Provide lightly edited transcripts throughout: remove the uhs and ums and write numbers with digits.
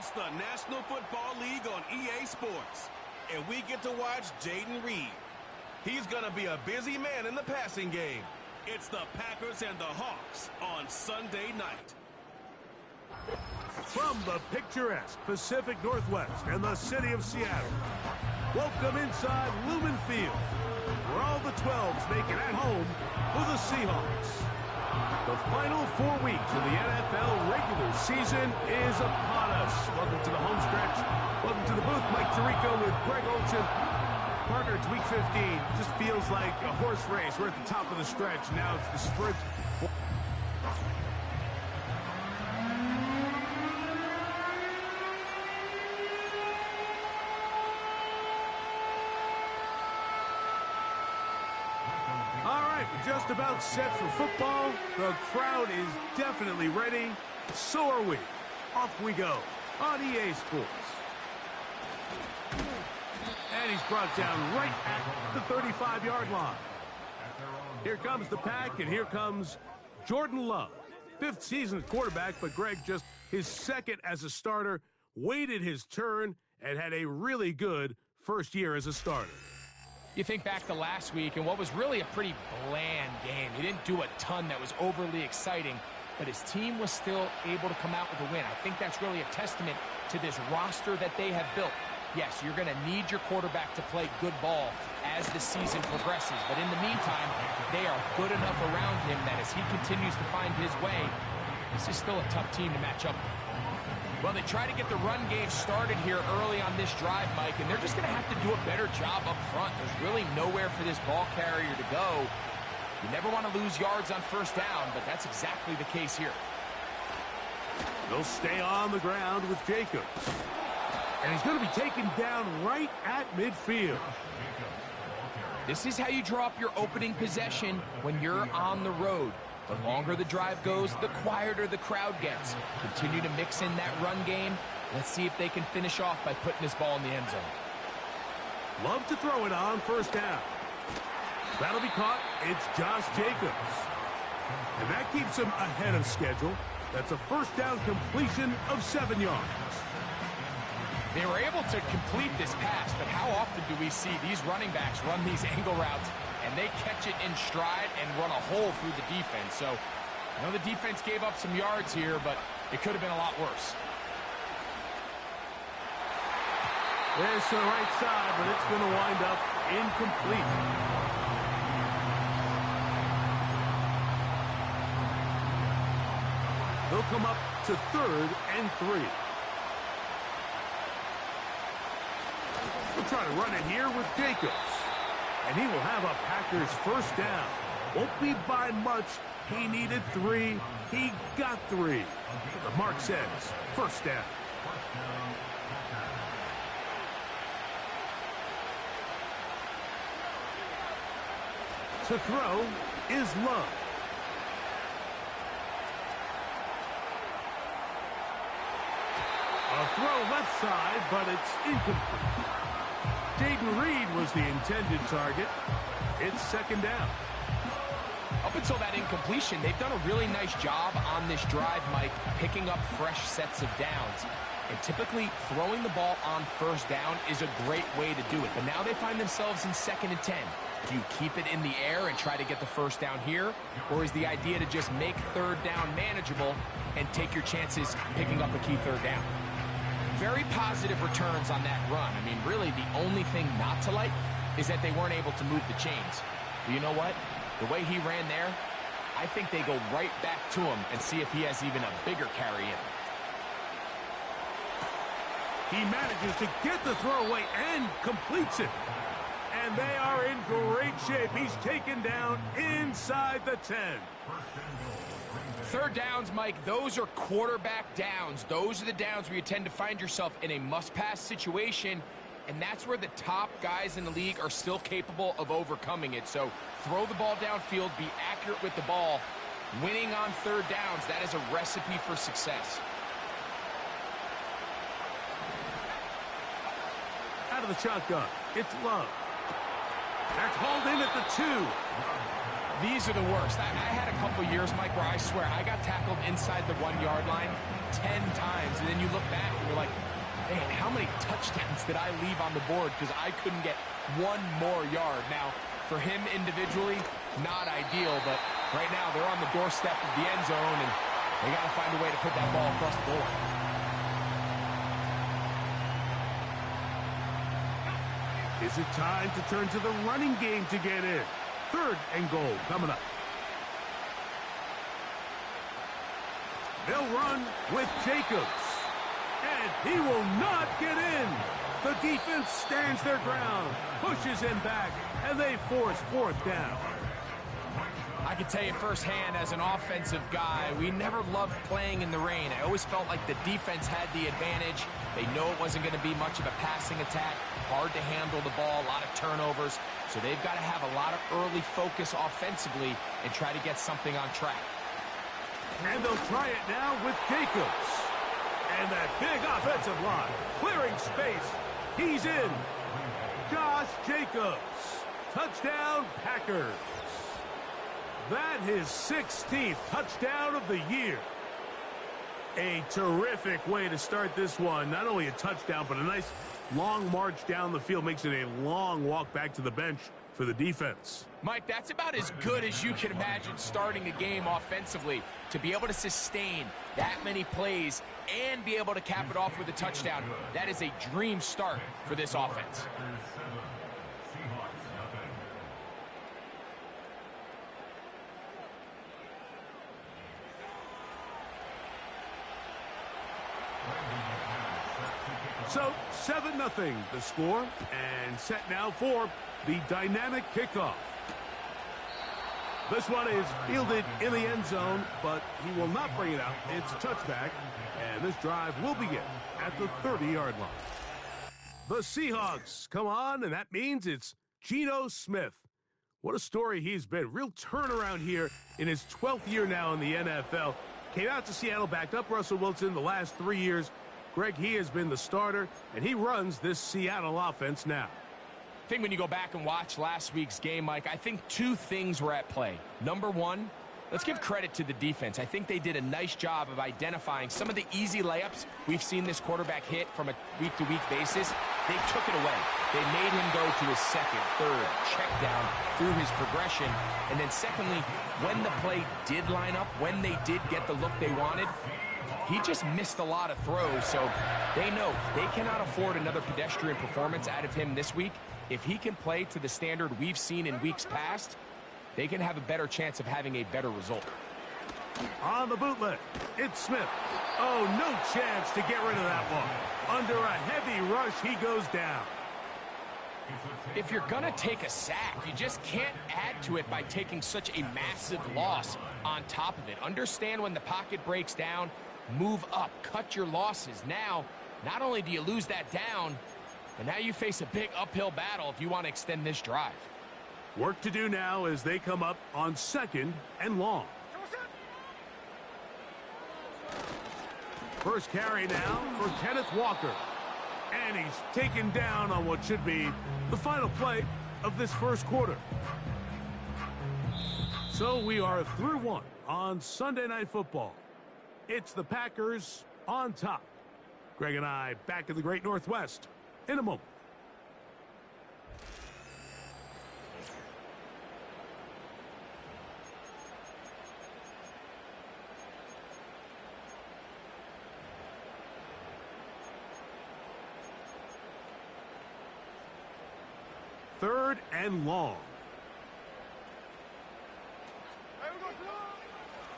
It's the National Football League on EA Sports, and we get to watch Jaden Reed. He's going to be a busy man in the passing game. It's the Packers and the Hawks on Sunday night. From the picturesque Pacific Northwest and the city of Seattle, welcome inside Lumen Field, where all the 12s make it at home for the Seahawks. The final 4 weeks of the NFL regular season is upon us. Welcome to the home stretch. Welcome to the booth. Mike Tirico with Greg Olsen. Partner, it's week 15. Just feels like a horse race. We're at the top of the stretch. Now it's the sprint. Just about set for football. The crowd is definitely ready. So are we. Off we go on EA Sports. And he's brought down right at the 35-yard line. Here comes the pack, and here comes Jordan Love. 5th season as quarterback, but Greg just his 2nd as a starter, waited his turn, and had a really good first year as a starter. You think back to last week and what was really a pretty bland game. He didn't do a ton that was overly exciting, but his team was still able to come out with a win. I think that's really a testament to this roster that they have built. Yes, you're going to need your quarterback to play good ball as the season progresses, but in the meantime, they are good enough around him that as he continues to find his way, this is still a tough team to match up with. Well, they try to get the run game started here early on this drive, Mike, and they're just going to have to do a better job up front. There's really nowhere for this ball carrier to go. You never want to lose yards on first down, but that's exactly the case here. They'll stay on the ground with Jacobs. And he's going to be taken down right at midfield. This is how you draw up your opening possession when you're on the road. The longer the drive goes, the quieter the crowd gets. Continue to mix in that run game. Let's see if they can finish off by putting this ball in the end zone. Love to throw it on first down. That'll be caught. It's Josh Jacobs. And that keeps him ahead of schedule. That's a first down completion of 7 yards. They were able to complete this pass, but how often do we see these running backs run these angle routes and they catch it in stride and run a hole through the defense? So, I know the defense gave up some yards here, but it could have been a lot worse. There's to the right side, but it's going to wind up incomplete. They'll come up to 3rd and 3. We'll try to run it here with Jacobs. And he will have a Packers first down. Won't be by much. He needed 3. He got 3. The mark says first down. To throw is Love. A throw left side, but it's incomplete. Jaden Reed was the intended target. It's 2nd down. Up until that incompletion, they've done a really nice job on this drive, Mike, picking up fresh sets of downs. And typically, throwing the ball on first down is a great way to do it. But now they find themselves in 2nd and 10. Do you keep it in the air and try to get the first down here? Or is the idea to just make 3rd down manageable and take your chances picking up a key 3rd down? Very positive returns on that run. I mean, really, the only thing not to like is that they weren't able to move the chains. But you know what? The way he ran there, I think they go right back to him and see if he has even a bigger carry in. He manages to get the throwaway and completes it. And they are in great shape. He's taken down inside the 10. 3rd downs, Mike, those are quarterback downs. Those are the downs where you tend to find yourself in a must-pass situation, and that's where the top guys in the league are still capable of overcoming it. So throw the ball downfield, be accurate with the ball. Winning on 3rd downs, that is a recipe for success. Out of the shotgun, it's Love. That's hauled in at the 2. These are the worst. I had a couple years, Mike, where I swear I got tackled inside the 1-yard line 10 times, and then you look back and you're like, man, how many touchdowns did I leave on the board because I couldn't get one more yard? Now, for him individually, not ideal, but right now they're on the doorstep of the end zone, and they got to find a way to put that ball across the goal line. Is it time to turn to the running game to get in? 3rd and goal coming up. They'll run with Jacobs. And he will not get in. The defense stands their ground, pushes him back, and they force 4th down. I can tell you firsthand, as an offensive guy, we never loved playing in the rain. I always felt like the defense had the advantage. They know it wasn't going to be much of a passing attack, hard to handle the ball, a lot of turnovers. So they've got to have a lot of early focus offensively and try to get something on track. And they'll try it now with Jacobs. And that big offensive line, clearing space. He's in. Josh Jacobs. Touchdown, Packers. That his 16th touchdown of the year. A terrific way to start this one. Not only a touchdown, but a nice long march down the field. Makes it a long walk back to the bench for the defense. Mike, that's about as good as you can imagine starting a game offensively. To be able to sustain that many plays and be able to cap it off with a touchdown, that is a dream start for this offense. So, 7-0 the score, and set now for the dynamic kickoff. This one is fielded in the end zone, but he will not bring it out. It's a touchback, and this drive will begin at the 30-yard line. The Seahawks come on, and that means it's Geno Smith. What a story he's been. Real turnaround here in his 12th year now in the NFL. Came out to Seattle, backed up Russell Wilson the last 3 years. Greg, he has been the starter, and he runs this Seattle offense now. I think when you go back and watch last week's game, Mike, I think 2 things were at play. Number one, let's give credit to the defense. I think they did a nice job of identifying some of the easy layups we've seen this quarterback hit from a week-to-week basis. They took it away. They made him go to his 2nd, 3rd check down through his progression. And then secondly, when the play did line up, when they did get the look they wanted, he just missed a lot of throws, so they know they cannot afford another pedestrian performance out of him this week. If he can play to the standard we've seen in weeks past, they can have a better chance of having a better result. On the bootleg, it's Smith. Oh, no chance to get rid of that one. Under a heavy rush, he goes down. If you're going to take a sack, you just can't add to it by taking such a massive loss on top of it. Understand when the pocket breaks down, move up, cut your losses. Now, not only do you lose that down, but now you face a big uphill battle if you want to extend this drive. Work to do now as they come up on 2nd and long. First carry now for Kenneth Walker. And he's taken down on what should be the final play of this first quarter. So we are through one on Sunday Night Football. It's the Packers on top. Greg and I back in the Great Northwest in a moment. Third and long.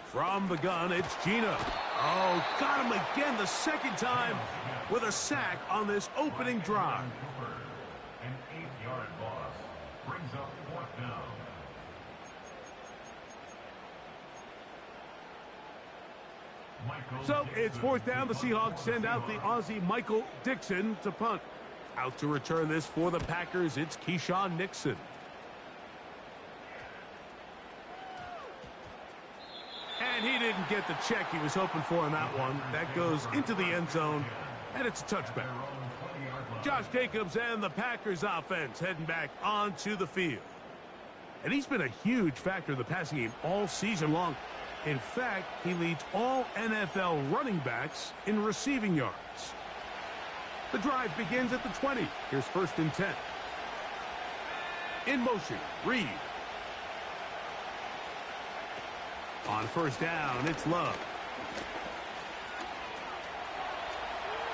From the gun, it's Geno. Oh, got him again the 2nd time with a sack on this opening drive. An 8-yard loss brings up 4th down. So it's 4th down. The Seahawks send out the Aussie Michael Dixon to punt. Out to return this for the Packers, it's Keyshawn Nixon. And he didn't get the check he was hoping for on that one. That goes into the end zone, and it's a touchback. Josh Jacobs and the Packers offense heading back onto the field. And he's been a huge factor in the passing game all season long. In fact, he leads all NFL running backs in receiving yards. The drive begins at the 20. Here's 1st and 10. In motion, Reed. On 1st down, it's Love.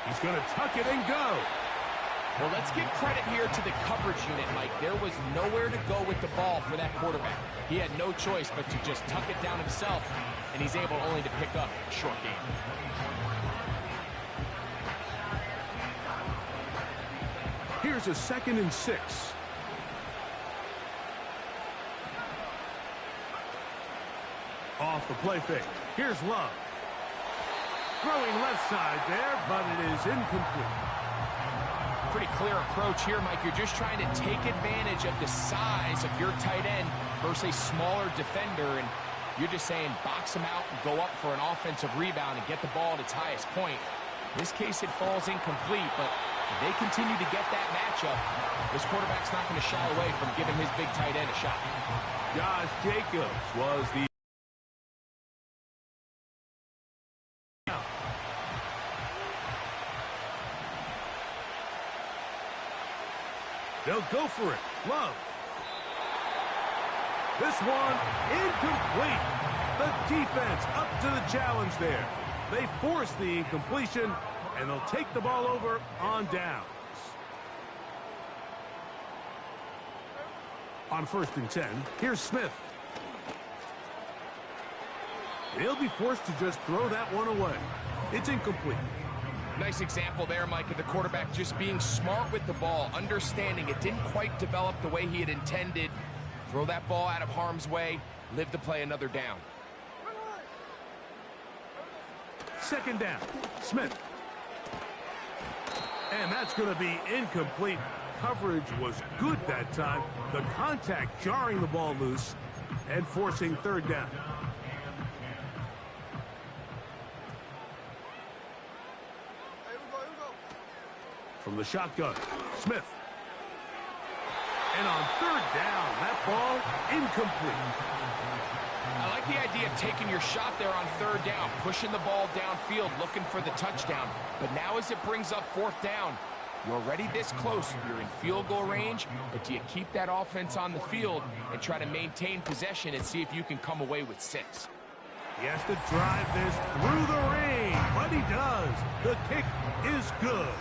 He's going to tuck it and go. Well, let's give credit here to the coverage unit, Mike. There was nowhere to go with the ball for that quarterback. He had no choice but to just tuck it down himself, and he's able only to pick up a short gain. Here's a 2nd and 6. Off the play fake. Here's Love. Throwing left side there, but it is incomplete. Pretty clear approach here, Mike. You're just trying to take advantage of the size of your tight end versus a smaller defender, and you're just saying box him out and go up for an offensive rebound and get the ball at its highest point. In this case, it falls incomplete, but if they continue to get that matchup, this quarterback's not going to shy away from giving his big tight end a shot. Josh Jacobs was the They'll go for it. Love. This one incomplete. The defense up to the challenge there. They force the incompletion, and they'll take the ball over on downs. On 1st and 10, here's Smith. He'll be forced to just throw that one away. It's incomplete. Nice example there, Mike, of the quarterback just being smart with the ball, understanding it didn't quite develop the way he had intended. Throw that ball out of harm's way, live to play another down. 2nd down, Smith. And that's going to be incomplete. Coverage was good that time. The contact jarring the ball loose and forcing 3rd down. From the shotgun, Smith. And on 3rd down, that ball incomplete. I like the idea of taking your shot there on 3rd down, pushing the ball downfield, looking for the touchdown. But now as it brings up 4th down, you're already this close. You're in field goal range, but do you keep that offense on the field and try to maintain possession and see if you can come away with 6? He has to drive this through the rain, but he does. The kick is good.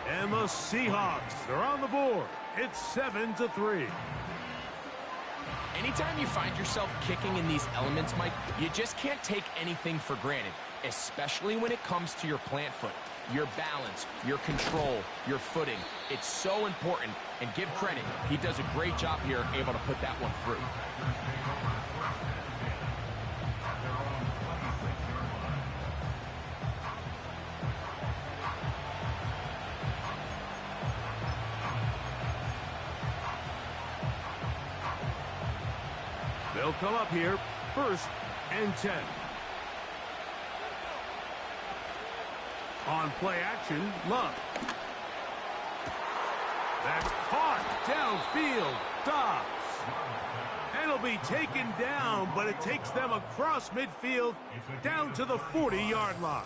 And the Seahawks, they're on the board. It's 7-3. Anytime you find yourself kicking in these elements, Mike, you just can't take anything for granted, especially when it comes to your plant foot, your balance, your control, your footing. It's so important, and give credit. He does a great job here, able to put that one through. They'll come up here, 1st and 10. On play action, Love. That's caught downfield. Dobbs. And it'll be taken down, but it takes them across midfield down to the 40-yard line.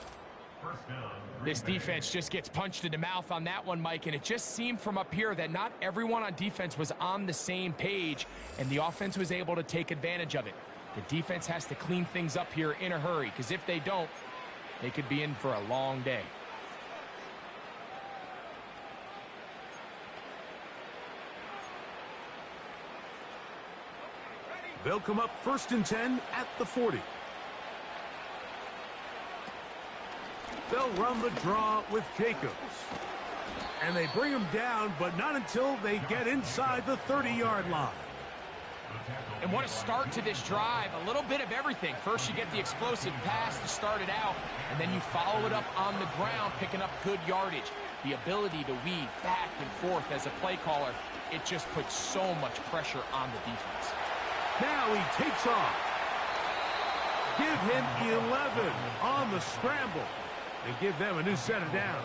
This defense just gets punched in the mouth on that one, Mike, and it just seemed from up here that not everyone on defense was on the same page, and the offense was able to take advantage of it. The defense has to clean things up here in a hurry, because if they don't, they could be in for a long day. They'll come up 1st and 10 at the 40. They'll run the draw with Jacobs. And they bring him down, but not until they get inside the 30-yard line. And what a start to this drive. A little bit of everything. First, you get the explosive pass to start it out, and then you follow it up on the ground, picking up good yardage. The ability to weave back and forth as a play caller, it just puts so much pressure on the defense. Now he takes off. Give him 11 on the scramble and give them a new set of downs.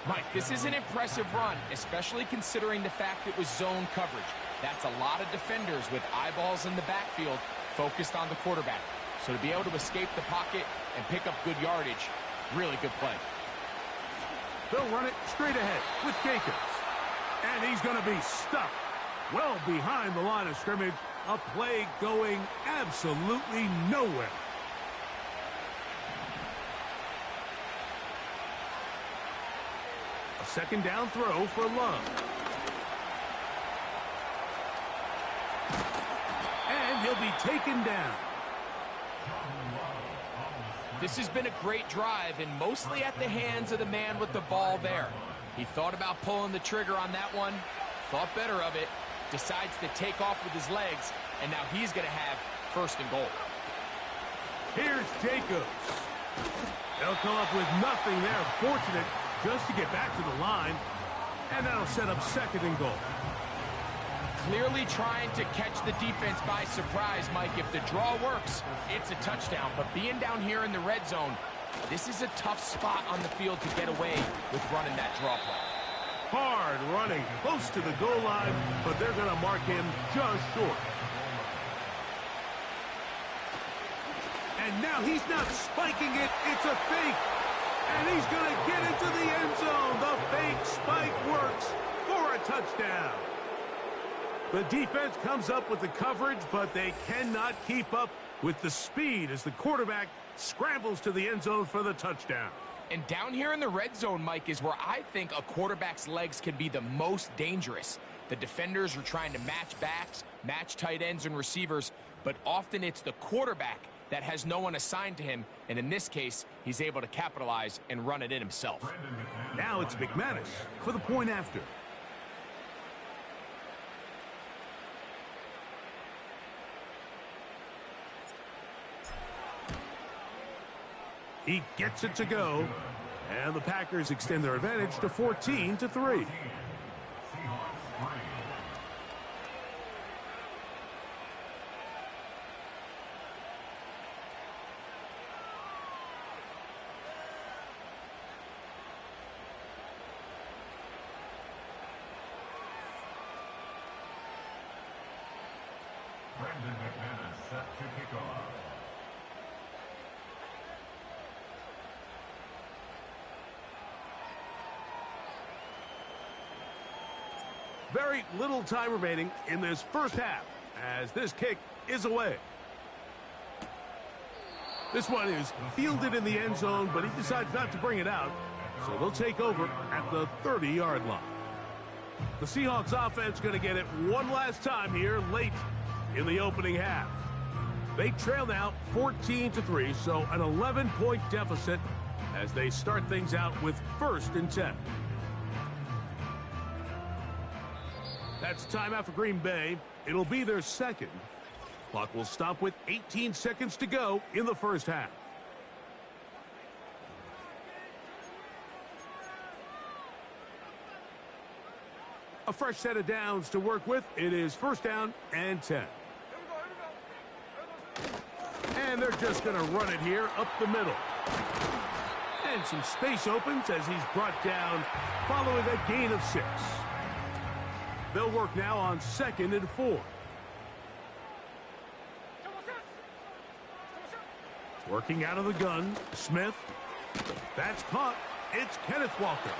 Mike, this is an impressive run, especially considering the fact it was zone coverage. That's a lot of defenders with eyeballs in the backfield focused on the quarterback. So to be able to escape the pocket and pick up good yardage, really good play. They'll run it straight ahead with Jacobs. And he's going to be stuck well behind the line of scrimmage. A play going absolutely nowhere. A second down throw for Love. And he'll be taken down. This has been a great drive, and mostly at the hands of the man with the ball there. He thought about pulling the trigger on that one, thought better of it, decides to take off with his legs, and now he's going to have first and goal. Here's Jacobs. They'll come up with nothing there. Fortunate just to get back to the line, and that'll set up second and goal. Clearly trying to catch the defense by surprise, Mike. If the draw works, it's a touchdown. But being down here in the red zone, this is a tough spot on the field to get away with running that draw play. Hard running close to the goal line, but they're going to mark him just short. And now he's not spiking it, it's a fake. And he's going to get into the end zone. The fake spike works for a touchdown. The defense comes up with the coverage, but they cannot keep up with the speed as the quarterback scrambles to the end zone for the touchdown. And down here in the red zone, Mike, is where I think a quarterback's legs can be the most dangerous. The defenders are trying to match backs, match tight ends and receivers, but often it's the quarterback that has no one assigned to him, and in this case, he's able to capitalize and run it in himself. Now it's McManus for the point after. He gets it to go, and the Packers extend their advantage to 14-3. Brandon McManus set to kick off. Very little time remaining in this first half as this kick is away. This one is fielded in the end zone, but he decides not to bring it out, so they'll take over at the 30-yard line. The Seahawks offense going to get it one last time here late in the opening half. They trail now 14-3, so an 11-point deficit as they start things out with 1st and 10. That's timeout for Green Bay. It'll be their second. Clock will stop with 18 seconds to go in the first half. A fresh set of downs to work with. It is 1st down and 10. And they're just going to run it here up the middle. And some space opens as he's brought down following a gain of 6. They'll work now on 2nd and 4. Working out of the gun, Smith. That's caught. It's Kenneth Walker.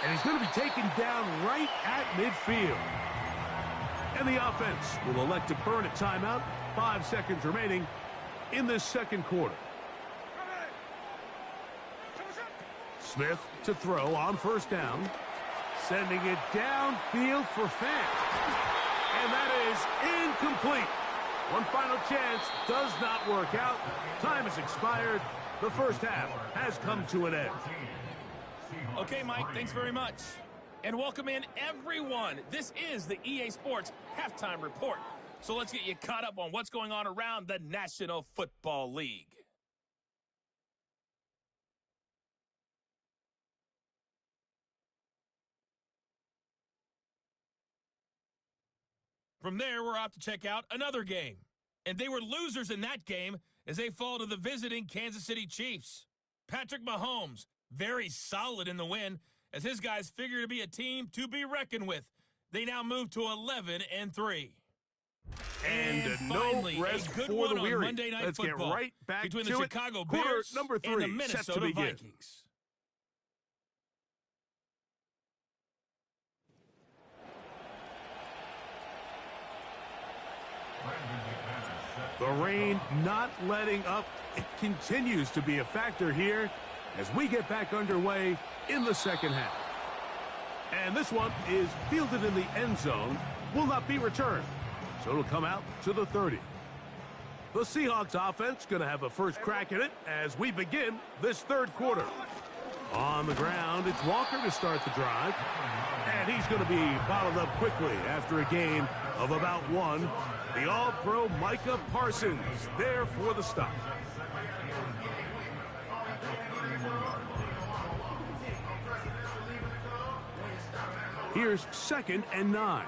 And he's going to be taken down right at midfield. And the offense will elect to burn a timeout. 5 seconds remaining in this second quarter. Smith to throw on 1st down. Sending it downfield for Fant. And that is incomplete. One final chance does not work out. Time has expired. The first half has come to an end. Okay, Mike, thanks very much. And welcome in, everyone. This is the EA Sports Halftime Report. So let's get you caught up on what's going on around the National Football League. From there, we're off to check out another game. And they were losers in that game as they fall to the visiting Kansas City Chiefs. Patrick Mahomes, very solid in the win, as his guys figure to be a team to be reckoned with, They now move to 11-3. And finally, no rest a good for one the on weary. Monday Night Let's Football get right back between to the it. Chicago Quarter Bears number 3 and the set to Minnesota begin. Vikings. The rain not letting up. It continues to be a factor here as we get back underway in the second half. And this one is fielded in the end zone, will not be returned. So it'll come out to the 30. The Seahawks offense going to have a first crack at it as we begin this third quarter. On the ground, it's Walker to start the drive. And he's going to be bottled up quickly after a gain of about 1. The All-Pro Micah Parsons there for the stop. Here's 2nd and 9.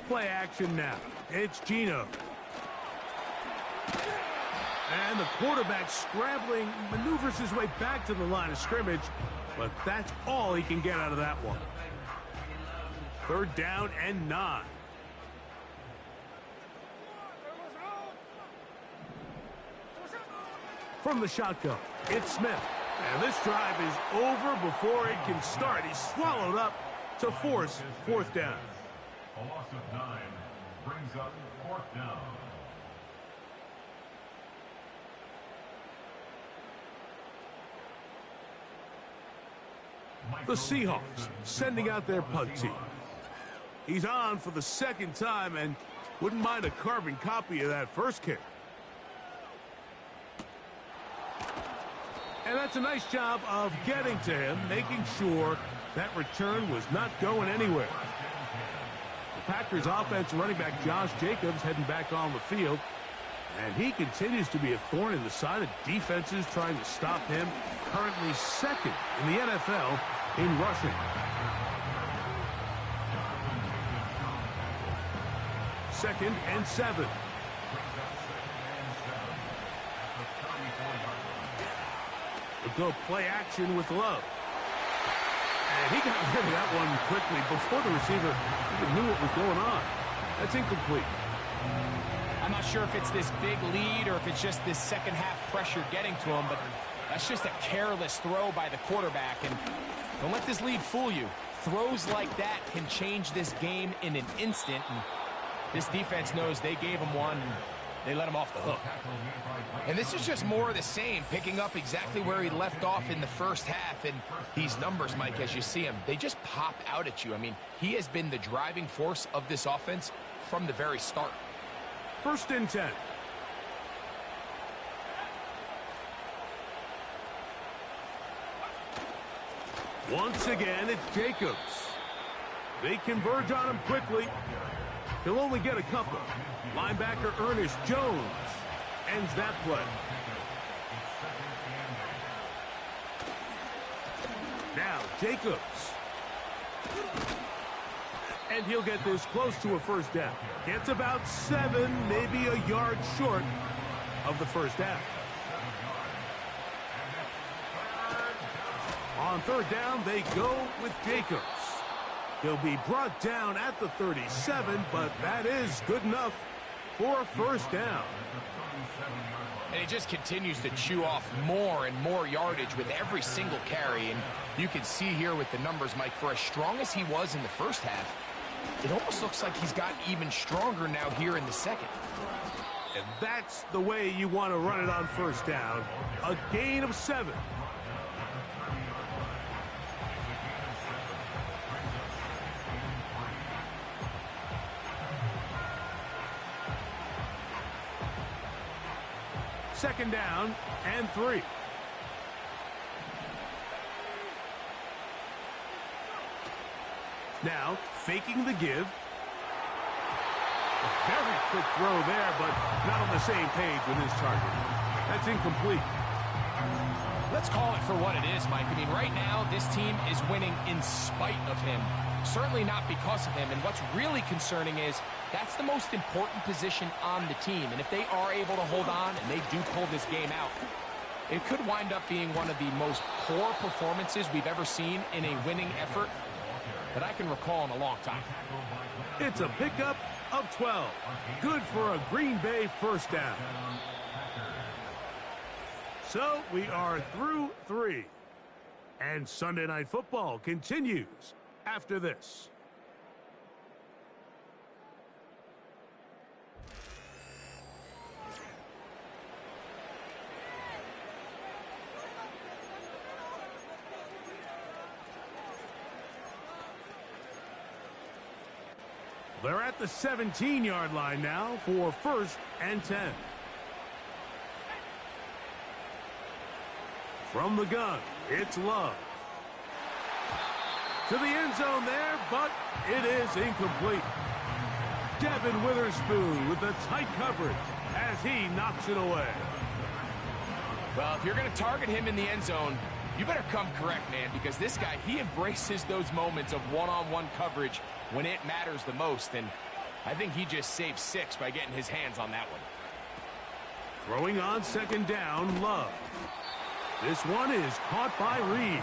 Play action now. It's Geno. And the quarterback scrambling, maneuvers his way back to the line of scrimmage, but that's all he can get out of that one. 3rd down and 9. From the shotgun, it's Smith. And this drive is over before it can start. He's swallowed up to force 4th down. A loss of 9 brings up 4th down. The Seahawks sending out their punt team. He's on for the 2nd time and wouldn't mind a carbon copy of that first kick. And that's a nice job of getting to him, making sure that return was not going anywhere. The Packers offense running back Josh Jacobs heading back on the field. And he continues to be a thorn in the side of defenses trying to stop him. Currently 2nd in the NFL in rushing. 2nd and 7. We'll go play action with Love. And he got rid of that one quickly before the receiver even knew what was going on. That's incomplete. I'm not sure if it's this big lead or if it's just this second half pressure getting to him, but that's just a careless throw by the quarterback. And don't let this lead fool you. Throws like that can change this game in an instant. And this defense knows they gave him one. They let him off the hook. And this is just more of the same, picking up exactly where he left off in the first half. And these numbers, Mike, as you see him, they just pop out at you. I mean, he has been the driving force of this offense from the very start. 1st and 10. Once again, it's Jacobs. They converge on him quickly. He'll only get a couple. Linebacker Ernest Jones ends that play. Now Jacobs. And he'll get this close to a 1st down. Gets about 7, maybe a yard short of the 1st down. On 3rd down, they go with Jacobs. He'll be brought down at the 37, but that is good enough for a 1st down. And he just continues to chew off more and more yardage with every single carry. And you can see here with the numbers, Mike, for as strong as he was in the first half, it almost looks like he's gotten even stronger now here in the second. And that's the way you want to run it on 1st down. A gain of 7. Second down and 3. Now, faking the give. A very quick throw there, but not on the same page with his target. That's incomplete. Let's call it for what it is, Mike. I mean, right now, this team is winning in spite of him. Certainly not because of him. And what's really concerning is that's the most important position on the team. And if they are able to hold on and they do pull this game out, It could wind up being one of the most poor performances we've ever seen in a winning effort that I can recall in a long time. It's a pickup of 12. Good for a Green Bay first down. So we are through 3. And Sunday Night Football continues after this. They're at the 17-yard line now for 1st and 10. From the gun, it's Love. To the end zone there, but it is incomplete. Devin Witherspoon with the tight coverage as he knocks it away. Well, if you're going to target him in the end zone, you better come correct, man, because this guy, he embraces those moments of one-on-one coverage when it matters the most, and I think he just saved 6 by getting his hands on that one. Throwing on 2nd down, Love. This one is caught by Reed.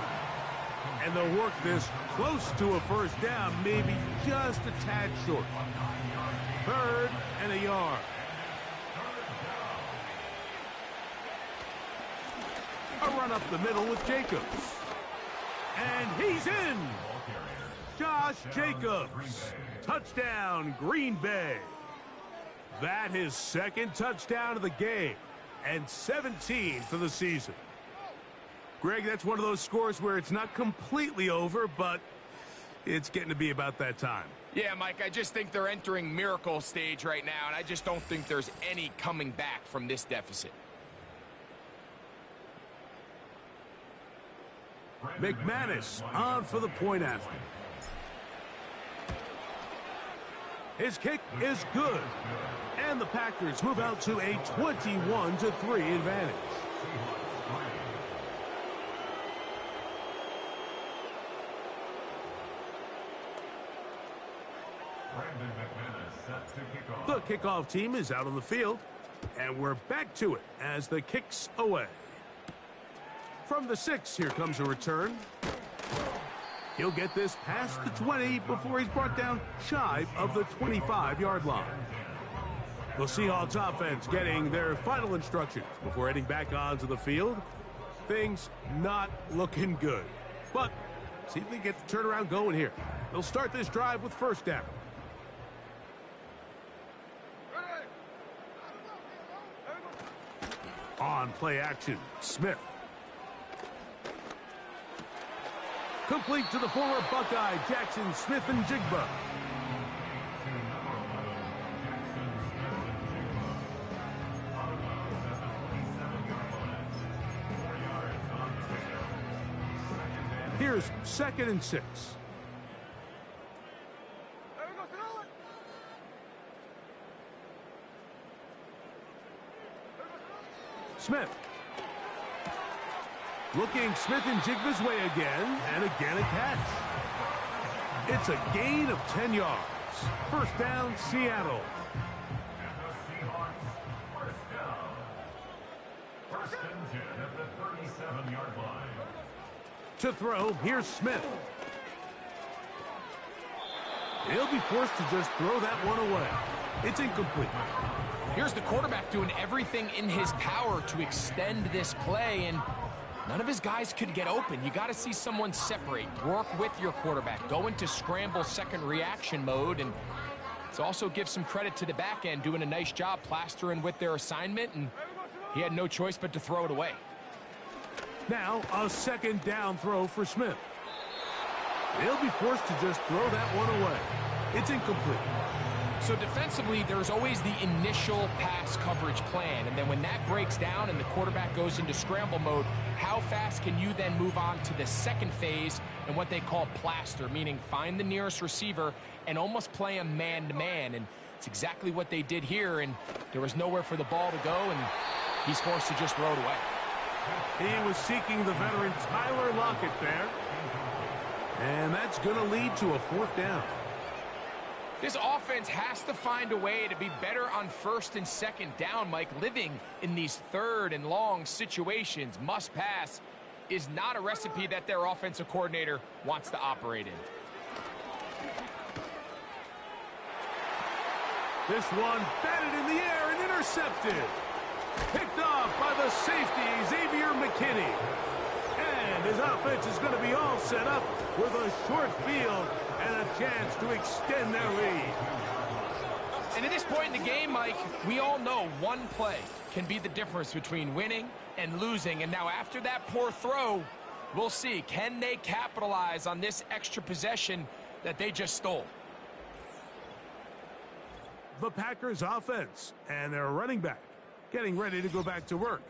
And they'll work this close to a first down, maybe just a tad short. 3rd and a yard. A run up the middle with Jacobs. And he's in. Josh Jacobs. Touchdown, Green Bay. That his 2nd touchdown of the game and 17 for the season. Greg, that's one of those scores where it's not completely over, but it's getting to be about that time. Yeah, Mike, I just think they're entering miracle stage right now, and I just don't think there's any coming back from this deficit. McManus on for the point after. His kick is good. And the Packers move out to a 21-3 advantage. The kickoff team is out on the field, and we're back to it as the kick's away. From the 6, here comes a return. He'll get this past the 20 before he's brought down shy of the 25-yard line. The Seahawks offense getting their final instructions before heading back onto the field. Things not looking good. But see if they get the turnaround going here. They'll start this drive with 1st down. On play action, Smith. Complete to the former Buckeye, Jackson Smith and Jigba. Here's 2nd and 6. Smith. Looking Smith and Jigba's way again, and again a catch. It's a gain of 10 yards. 1st down, Seattle. First and 10 at the 37-yard line. To throw, here's Smith. He'll be forced to just throw that one away. It's incomplete. Here's the quarterback doing everything in his power to extend this play, and none of his guys could get open. You got to see someone separate, work with your quarterback, go into scramble second reaction mode, and let's also give some credit to the back end doing a nice job plastering with their assignment, and he had no choice but to throw it away. Now a 2nd down throw for Smith. He'll be forced to just throw that one away. It's incomplete. So defensively, there's always the initial pass coverage plan, and then when that breaks down and the quarterback goes into scramble mode, how fast can you then move on to the 2nd phase and what they call plaster, meaning find the nearest receiver and almost play a man-to-man, and it's exactly what they did here, and there was nowhere for the ball to go, and he's forced to just throw it away. He was seeking the veteran Tyler Lockett there, and that's going to lead to a 4th down. This offense has to find a way to be better on first and second down, Mike. Living in these third and long situations, must pass, is not a recipe that their offensive coordinator wants to operate in. This one batted in the air and intercepted. Picked off by the safety, Xavier McKinney. And his offense is going to be all set up with a short field and a chance to extend their lead. And at this point in the game, Mike, we all know one play can be the difference between winning and losing. And now after that poor throw, we'll see, can they capitalize on this extra possession that they just stole? The Packers offense and their running back getting ready to go back to work.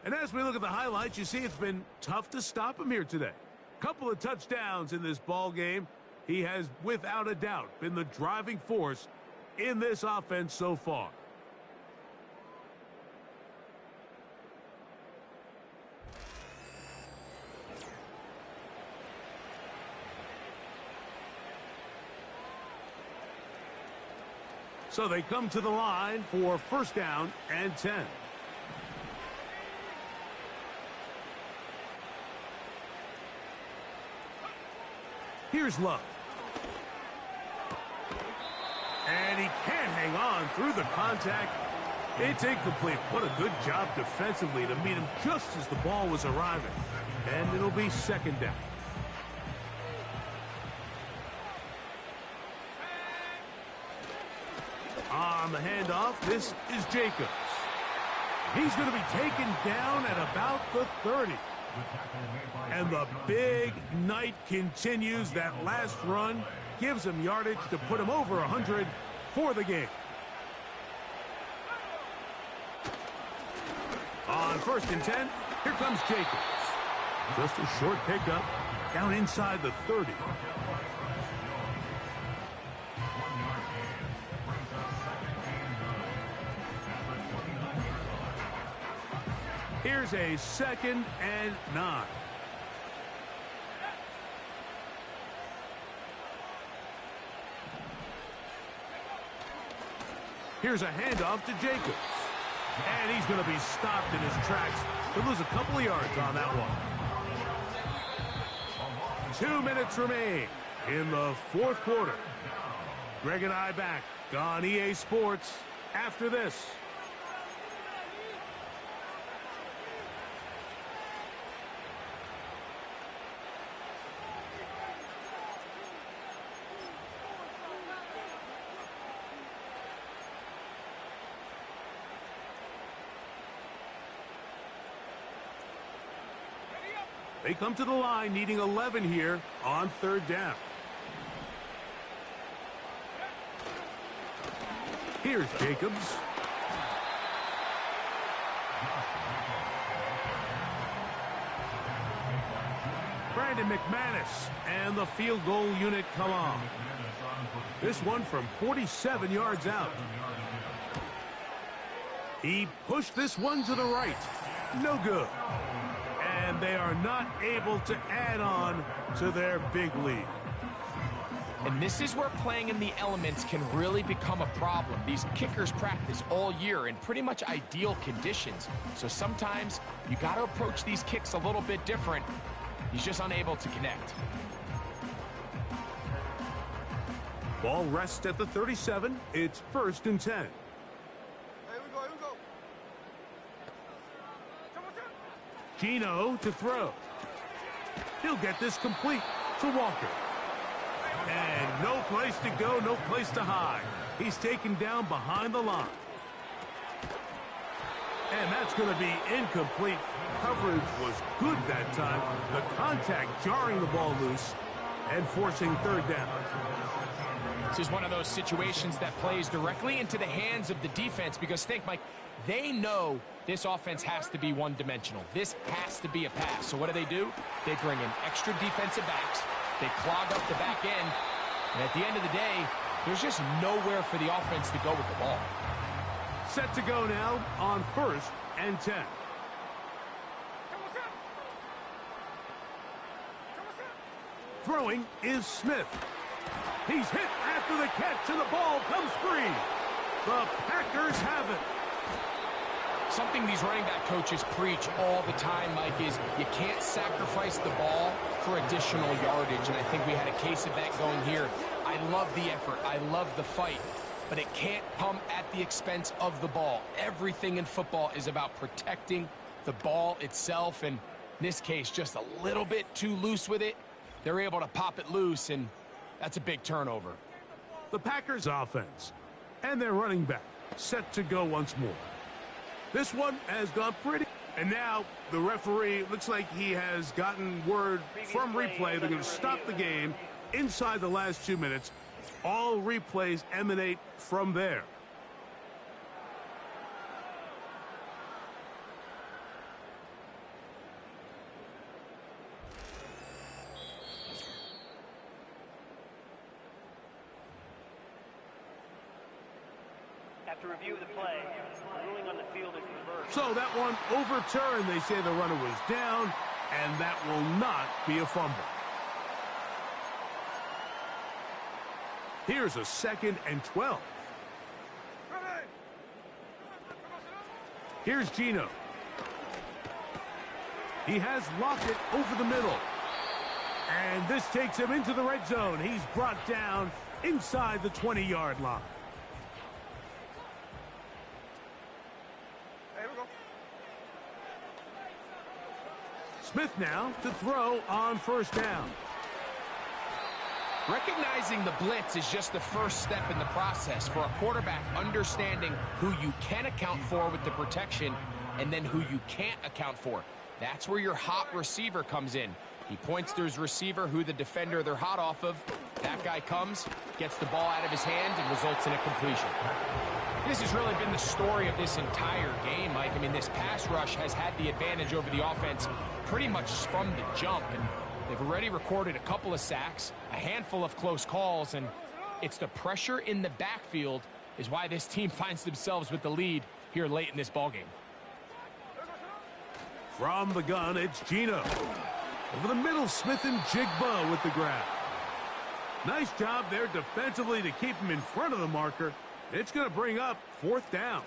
And as we look at the highlights, you see it's been tough to stop him here today. Couple of touchdowns in this ball game. He has, without a doubt, been the driving force in this offense so far. So they come to the line for first down and 10. Here's Love. And he can't hang on through the contact. It's incomplete. What a good job defensively to meet him just as the ball was arriving. And it'll be second down. On the handoff, this is Jacobs. He's going to be taken down at about the 30. And the big night continues. That last run gives him yardage to put him over 100 for the game. On first and 10, here comes Jacobs. Just a short pickup down inside the 30. Here's a second and 9. Here's a handoff to Jacobs. And he's going to be stopped in his tracks. He'll lose a couple of yards on that one. 2 minutes remain in the fourth quarter. Greg and I back on EA Sports after this. They come to the line needing 11 here on third down. Here's Jacobs. Brandon McManus and the field goal unit come on. This one from 47 yards out. He pushed this one to the right. No good. And they are not able to add on to their big lead. And this is where playing in the elements can really become a problem. These kickers practice all year in pretty much ideal conditions. So sometimes you got to approach these kicks a little bit different. He's just unable to connect. Ball rests at the 37. It's first and 10. Gino to throw. He'll get this complete to Walker. And no place to go, no place to hide. He's taken down behind the line. And that's going to be incomplete. Coverage was good that time. The contact jarring the ball loose and forcing third down. This is one of those situations that plays directly into the hands of the defense because think, Mike, they know this offense has to be one-dimensional. This has to be a pass. So what do? They bring in extra defensive backs. They clog up the back end. And at the end of the day, there's just nowhere for the offense to go with the ball. Set to go now on first and 10. Throwing is Smith. He's hit at after the catch, and the ball comes free. The Packers have it. Something these running back coaches preach all the time, Mike, is you can't sacrifice the ball for additional yardage, and I think we had a case of that going here. I love the effort. I love the fight, but it can't come at the expense of the ball. Everything in football is about protecting the ball itself, and in this case, just a little bit too loose with it. They're able to pop it loose, and that's a big turnover. The Packers offense and their running back set to go once more. This one has gone pretty. And now the referee looks like he has gotten word from replay. They're going to stop the game inside the last 2 minutes. All replays emanate from there. After review of the play, the ruling on the field is reversed. So that one overturned. They say the runner was down, and that will not be a fumble. Here's a 2nd and 12. Here's Gino. He has Lockett over the middle. And this takes him into the red zone. He's brought down inside the 20-yard line. Smith now to throw on first down. Recognizing the blitz is just the first step in the process for a quarterback, understanding who you can account for with the protection and then who you can't account for. That's where your hot receiver comes in. He points to his receiver, who the defender they're hot off of. That guy comes, gets the ball out of his hand, and results in a completion. This has really been the story of this entire game, Mike. I mean, this pass rush has had the advantage over the offense pretty much from the jump, and they've already recorded a couple of sacks, a handful of close calls, and it's the pressure in the backfield is why this team finds themselves with the lead here late in this ballgame. From the gun, it's Gino. Over the middle, Smith and Jigba with the grab. Nice job there defensively to keep him in front of the marker. It's going to bring up 4th down.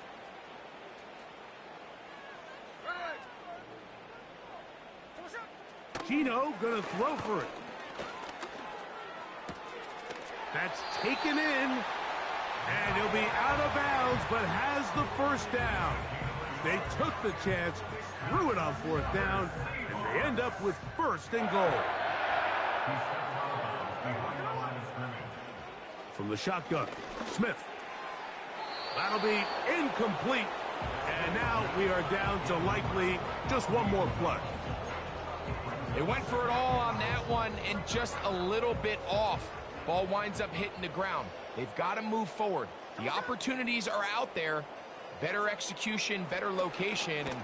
Gino going to throw for it. That's taken in, and he'll be out of bounds, but has the first down. They took the chance, threw it on 4th down, and they end up with 1st and goal. From the shotgun, Smith. That'll be incomplete, and now we are down to likely just one more play. They went for it all on that one and just a little bit off. Ball winds up hitting the ground. They've got to move forward. The opportunities are out there. Better execution, better location, and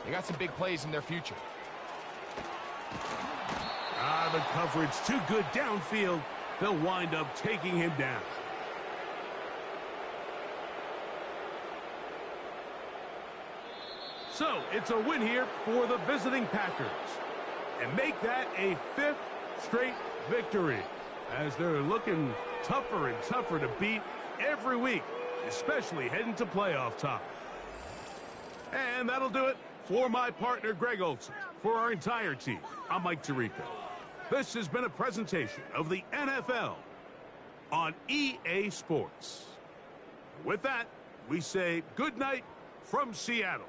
they got some big plays in their future. The coverage too good downfield. They'll wind up taking him down. So it's a win here for the visiting Packers, and make that a 5th straight victory, as they're looking tougher and tougher to beat every week, especially heading to playoff time. And that'll do it for my partner Greg Olson. For our entire team, I'm Mike Tirico. This has been a presentation of the NFL on EA Sports. With that, we say good night from Seattle.